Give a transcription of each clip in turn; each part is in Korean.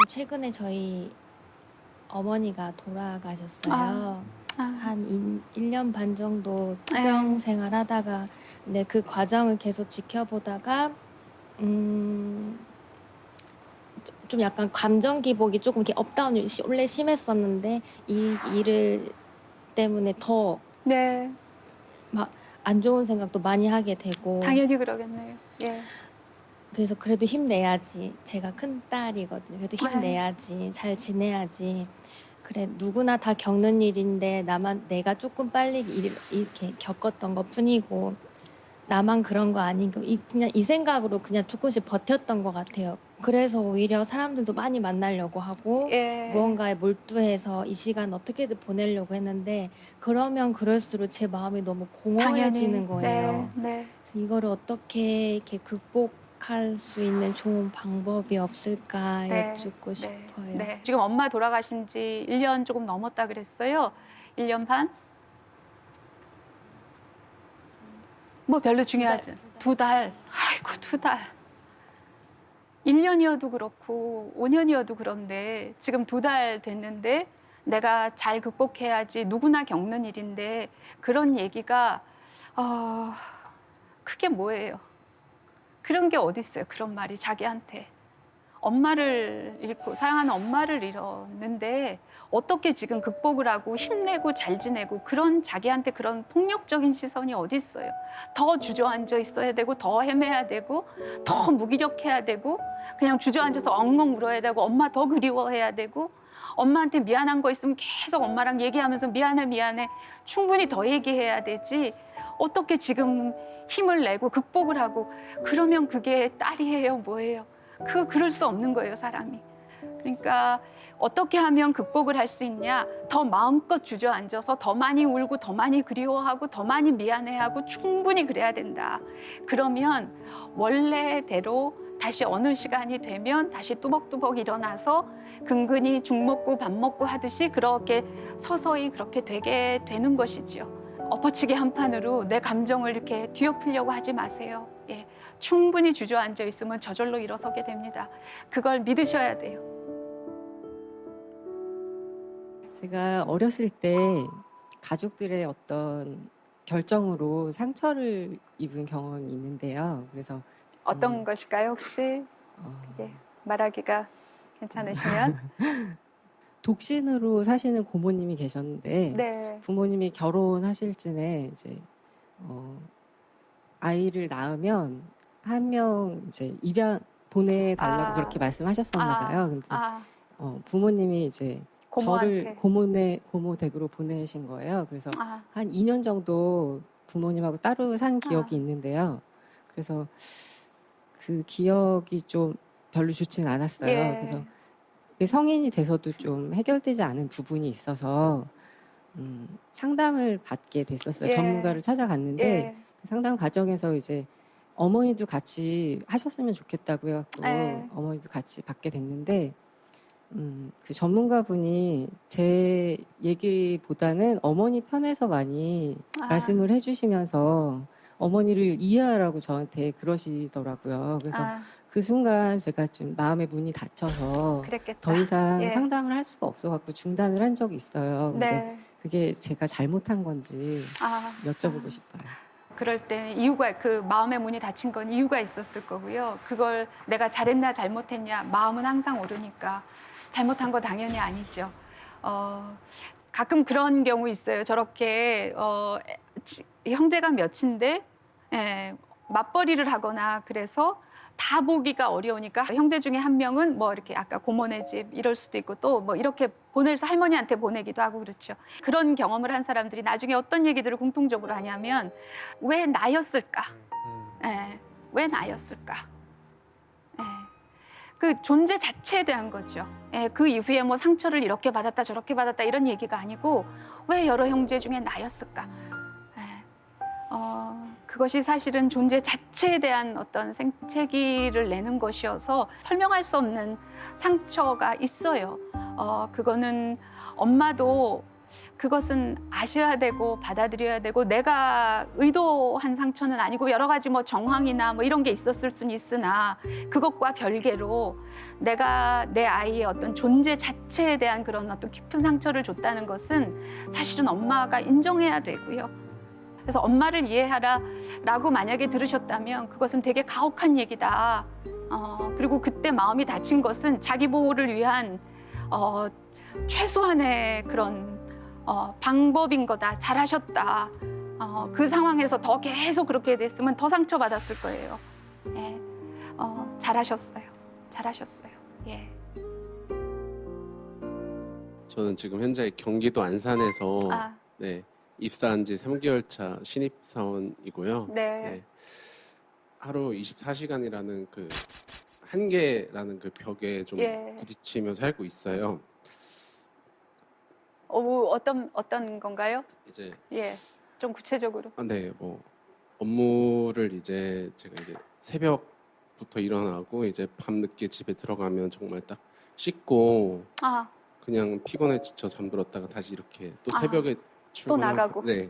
최근에 저희 어머니가 돌아가셨어요. 한 1년 반 정도 투병 네. 생활하다가 근데 그 과정을 계속 지켜보다가 좀 약간 감정 기복이 조금 이렇게 업다운이 원래 심했었는데 이 일을 때문에 더 네. 막 안 좋은 생각도 많이 하게 되고 당연히 그러겠네요. 예. 그래서 그래도 힘내야지. 제가 큰 딸이거든요. 그래도 힘내야지. 잘 지내야지. 그래 누구나 다 겪는 일인데 내가 조금 빨리 이렇게 겪었던 것 뿐이고 나만 그런 거 아니고 그냥 이 생각으로 그냥 조금씩 버텼던 것 같아요. 그래서 오히려 사람들도 많이 만나려고 하고 예. 무언가에 몰두해서 이 시간 어떻게든 보내려고 했는데 그러면 그럴수록 제 마음이 너무 공허해지는 거예요. 네. 네. 그래서 이거를 어떻게 이렇게 극복할 수 있는 좋은 방법이 없을까 네. 여쭙고 싶어요. 네. 지금 엄마 돌아가신 지 1년 조금 넘었다 그랬어요. 1년 반? 뭐 별로 중요하지. 2달. 아이고, 2달. 1년이어도 그렇고 5년이어도 그런데 지금 2달 됐는데 내가 잘 극복해야지 누구나 겪는 일인데 그런 얘기가 그게 뭐예요? 그런 게 어디 있어요? 그런 말이 자기한테. 엄마를 잃고 사랑하는 엄마를 잃었는데 어떻게 지금 극복을 하고 힘내고 잘 지내고 그런 자기한테 그런 폭력적인 시선이 어디 있어요? 더 주저앉아 있어야 되고 더 헤매야 되고 더 무기력해야 되고 그냥 주저앉아서 엉엉 울어야 되고 엄마 더 그리워해야 되고 엄마한테 미안한 거 있으면 계속 엄마랑 얘기하면서 미안해 미안해 충분히 더 얘기해야 되지 어떻게 지금 힘을 내고 극복을 하고 그러면 그게 딸이에요 뭐예요? 그럴 수 없는 거예요, 사람이. 그러니까 어떻게 하면 극복을 할 수 있냐? 더 마음껏 주저앉아서 더 많이 울고 더 많이 그리워하고 더 많이 미안해하고 충분히 그래야 된다. 그러면 원래대로 다시 어느 시간이 되면 다시 뚜벅뚜벅 일어나서 근근히 죽 먹고 밥 먹고 하듯이 그렇게 서서히 그렇게 되게 되는 것이지요. 엎어치기 한 판으로 내 감정을 이렇게 뒤엎으려고 하지 마세요. 예. 충분히 주저앉아 있으면 저절로 일어서게 됩니다. 그걸 믿으셔야 돼요. 제가 어렸을 때 가족들의 어떤 결정으로 상처를 입은 경험이 있는데요. 그래서 어떤 것일까요, 혹시? 예, 말하기가 괜찮으시면. 독신으로 사시는 고모님이 계셨는데 네. 부모님이 결혼하실 쯤에 이제 아이를 낳으면 한 명 이제 입양 보내달라고 그렇게 말씀하셨었나 봐요. 근데 부모님이 이제 고모한테. 저를 고모 댁으로 보내신 거예요. 그래서 한 2년 정도 부모님하고 따로 산 기억이 있는데요. 그래서 그 기억이 좀 별로 좋지는 않았어요. 예. 그래서 성인이 돼서도 좀 해결되지 않은 부분이 있어서 상담을 받게 됐었어요. 예. 전문가를 찾아갔는데 예. 상담 과정에서 이제 어머니도 같이 하셨으면 좋겠다고 해갖고 예. 어머니도 같이 받게 됐는데 그 전문가분이 제 얘기보다는 어머니 편에서 많이 말씀을 해주시면서 어머니를 이해하라고 저한테 그러시더라고요. 그래서 그 순간 제가 좀 마음의 문이 닫혀서 그랬겠다. 더 이상 예. 상담을 할 수가 없어갖고 중단을 한 적이 있어요. 근데 네. 그게 제가 잘못한 건지 여쭤보고 싶어요. 그럴 때 이유가 그 마음의 문이 닫힌 건 이유가 있었을 거고요. 그걸 내가 잘했냐 잘못했냐 마음은 항상 오르니까 잘못한 거 당연히 아니죠. 가끔 그런 경우 있어요. 저렇게 형제가 몇인데 맞벌이를 하거나 그래서 다 보기가 어려우니까 형제 중에 한 명은 뭐 이렇게 아까 고모네 집 이럴 수도 있고 또 뭐 이렇게 보내서 할머니한테 보내기도 하고 그렇죠. 그런 경험을 한 사람들이 나중에 어떤 얘기들을 공통적으로 하냐면 왜 나였을까? 왜 나였을까? 그 존재 자체에 대한 거죠. 그 이후에 뭐 상처를 이렇게 받았다 저렇게 받았다 이런 얘기가 아니고 왜 여러 형제 중에 나였을까? 그것이 사실은 존재 자체에 대한 어떤 생채기를 내는 것이어서 설명할 수 없는 상처가 있어요. 그거는 엄마도 그것은 아셔야 되고 받아들여야 되고 내가 의도한 상처는 아니고 여러 가지 뭐 정황이나 뭐 이런 게 있었을 수는 있으나 그것과 별개로 내가 내 아이의 어떤 존재 자체에 대한 그런 어떤 깊은 상처를 줬다는 것은 사실은 엄마가 인정해야 되고요. 그래서 엄마를 이해하라라고 만약에 들으셨다면 그것은 되게 가혹한 얘기다. 그리고 그때 마음이 다친 것은 자기 보호를 위한 최소한의 그런 방법인 거다. 잘하셨다. 그 상황에서 더 계속 그렇게 됐으면 더 상처받았을 거예요. 예. 잘하셨어요. 잘하셨어요. 예. 저는 지금 현재 경기도 안산에서 아, 네, 입사한 지 3개월 차 신입 사원이고요. 네. 하루 24시간이라는 그 한계라는 그 벽에 좀 예. 부딪히며 살고 있어요. 어떤 건가요? 이제 예. 좀 구체적으로. 네, 뭐 업무를 이제 제가 이제 새벽부터 일어나고 이제 밤늦게 집에 들어가면 정말 딱 씻고 아, 그냥 피곤해 지쳐 잠들었다가 다시 이렇게 또 아, 새벽에 출근하고 나가고. 네.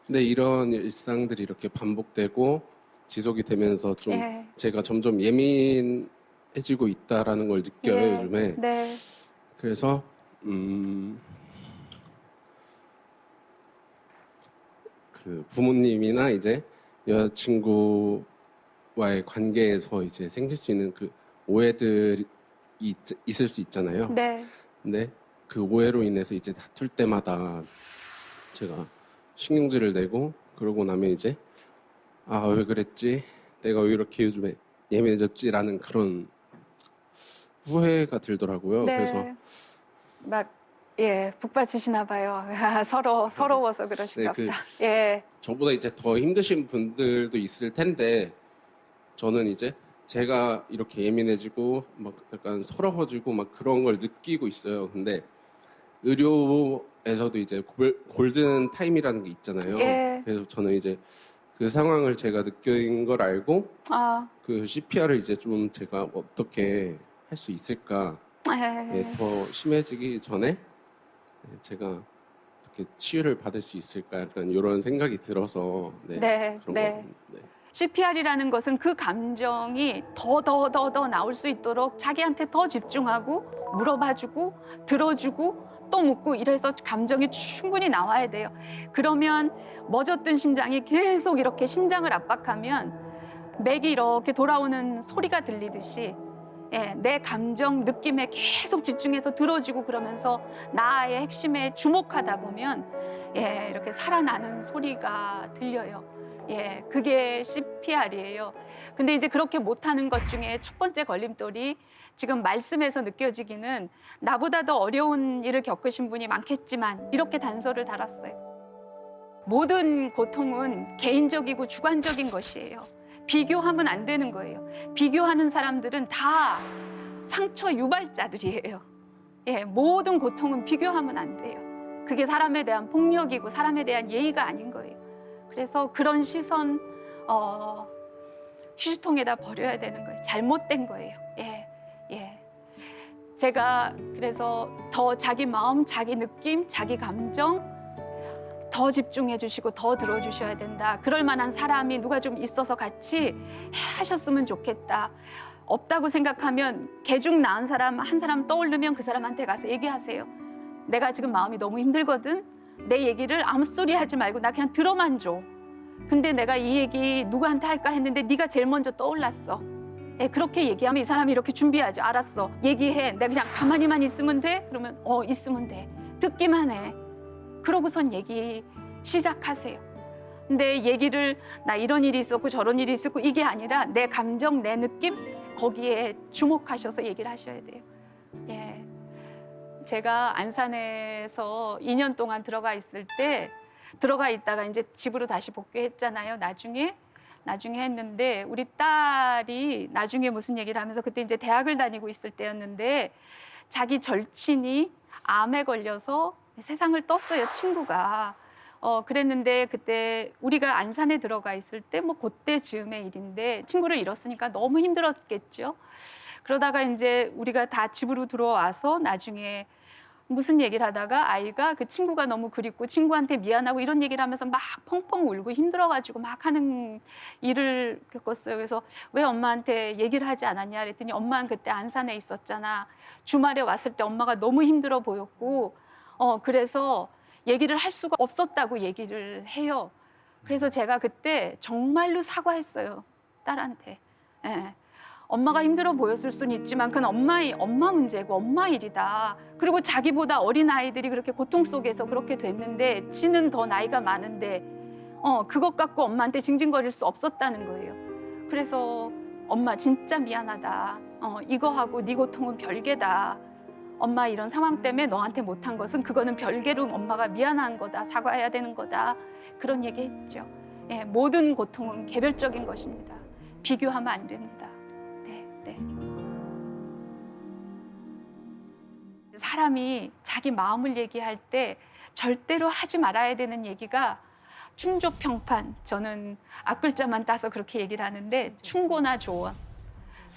근데 이런 일상들이 이렇게 반복되고 지속이 되면서 좀 예. 제가 점점 예민해지고 있다라는 걸 느껴요, 예. 요즘에. 네. 그래서 그 부모님이나 이제 여자친구와의 관계에서 이제 생길 수 있는 그 오해들이 있을 수 있잖아요. 네. 근데 그 오해로 인해서 이제 다툴 때마다 제가 신경질을 내고 그러고 나면 이제 아, 왜 그랬지? 내가 왜 이렇게 요즘에 예민해졌지라는 그런 후회가 들더라고요. 네. 그래서 막 예, 북받치시나 봐요. 서러워서 그러신가 네, 보다. 예. 저보다 이제 더 힘드신 분들도 있을 텐데 저는 이제 제가 이렇게 예민해지고 막 약간 서러워지고 막 그런 걸 느끼고 있어요. 근데 의료에서도 이제 골든 타임이라는 게 있잖아요. 예. 그래서 저는 이제 그 상황을 제가 느낀 걸 알고 아, 그 CPR을 이제 좀 제가 어떻게 할 수 있을까 예. 더 심해지기 전에 제가 어떻게 치유를 받을 수 있을까 약간 이런 생각이 들어서 네, 그런 네. 거거든요. 네. CPR이라는 것은 그 감정이 더 나올 수 있도록 자기한테 더 집중하고 물어봐주고 들어주고 또 묻고 이래서 감정이 충분히 나와야 돼요. 그러면 멎었던 심장이 계속 이렇게 심장을 압박하면 맥이 이렇게 돌아오는 소리가 들리듯이 예, 내 감정, 느낌에 계속 집중해서 들어주고 그러면서 나의 핵심에 주목하다 보면 예, 이렇게 살아나는 소리가 들려요. 예, 그게 CPR이에요. 근데 이제 그렇게 못하는 것 중에 첫 번째 걸림돌이 지금 말씀에서 느껴지기는 나보다 더 어려운 일을 겪으신 분이 많겠지만 이렇게 단서를 달았어요. 모든 고통은 개인적이고 주관적인 것이에요. 비교하면 안 되는 거예요. 비교하는 사람들은 다 상처 유발자들이에요. 예, 모든 고통은 비교하면 안 돼요. 그게 사람에 대한 폭력이고 사람에 대한 예의가 아닌 거예요. 그래서 그런 시선 휴지통에다 버려야 되는 거예요. 잘못된 거예요. 예, 예. 제가 그래서 더 자기 마음, 자기 느낌, 자기 감정 더 집중해 주시고 더 들어주셔야 된다. 그럴 만한 사람이 누가 좀 있어서 같이 하셨으면 좋겠다. 없다고 생각하면 개중 나은 사람 한 사람 떠오르면 그 사람한테 가서 얘기하세요. 내가 지금 마음이 너무 힘들거든. 내 얘기를 아무 소리 하지 말고 나 그냥 들어만 줘. 근데 내가 이 얘기 누구한테 할까 했는데 네가 제일 먼저 떠올랐어. 예, 그렇게 얘기하면 이 사람이 이렇게 준비하죠. 알았어. 얘기해. 내가 그냥 가만히만 있으면 돼? 그러면 있으면 돼. 듣기만 해. 그러고선 얘기 시작하세요. 근데 얘기를 나 이런 일이 있었고 저런 일이 있었고 이게 아니라 내 감정, 내 느낌 거기에 주목하셔서 얘기를 하셔야 돼요. 예. 제가 안산에서 2년 동안 들어가 있다가 이제 집으로 다시 복귀했잖아요. 나중에 했는데 우리 딸이 나중에 무슨 얘기를 하면서 그때 이제 대학을 다니고 있을 때였는데 자기 절친이 암에 걸려서 세상을 떴어요, 친구가. 그랬는데 그때 우리가 안산에 들어가 있을 때 뭐 그때 즈음의 일인데 친구를 잃었으니까 너무 힘들었겠죠. 그러다가 이제 우리가 다 집으로 들어와서 나중에 무슨 얘기를 하다가 아이가 그 친구가 너무 그립고 친구한테 미안하고 이런 얘기를 하면서 막 펑펑 울고 힘들어가지고 막 하는 일을 겪었어요. 그래서 왜 엄마한테 얘기를 하지 않았냐 그랬더니 엄마는 그때 안산에 있었잖아. 주말에 왔을 때 엄마가 너무 힘들어 보였고 그래서 얘기를 할 수가 없었다고 얘기를 해요. 그래서 제가 그때 정말로 사과했어요. 딸한테. 예. 엄마가 힘들어 보였을 수는 있지만 그건 엄마 문제고 엄마 일이다. 그리고 자기보다 어린 아이들이 그렇게 고통 속에서 그렇게 됐는데 지는 더 나이가 많은데 그것 갖고 엄마한테 징징거릴 수 없었다는 거예요. 그래서 엄마 진짜 미안하다. 이거하고 네 고통은 별개다. 엄마 이런 상황 때문에 너한테 못한 것은 그거는 별개로 엄마가 미안한 거다. 사과해야 되는 거다. 그런 얘기 했죠. 예, 모든 고통은 개별적인 것입니다. 비교하면 안 됩니다. 네. 사람이 자기 마음을 얘기할 때 절대로 하지 말아야 되는 얘기가 충조평판, 저는 앞글자만 따서 그렇게 얘기를 하는데 충고나 조언,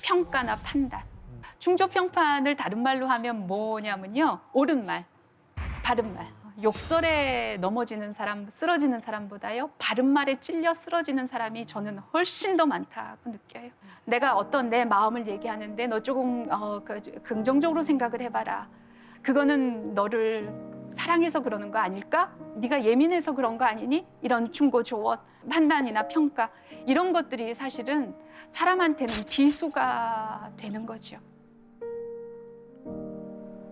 평가나 판단. 충조평판을 다른 말로 하면 뭐냐면요, 옳은 말, 바른 말. 욕설에 넘어지는 사람, 쓰러지는 사람보다요, 바른 말에 찔려 쓰러지는 사람이 저는 훨씬 더 많다고 느껴요. 내가 어떤 내 마음을 얘기하는데 너 조금 긍정적으로 생각을 해봐라. 그거는 너를 사랑해서 그러는 거 아닐까? 네가 예민해서 그런 거 아니니? 이런 충고, 조언, 판단이나 평가 이런 것들이 사실은 사람한테는 비수가 되는 거죠.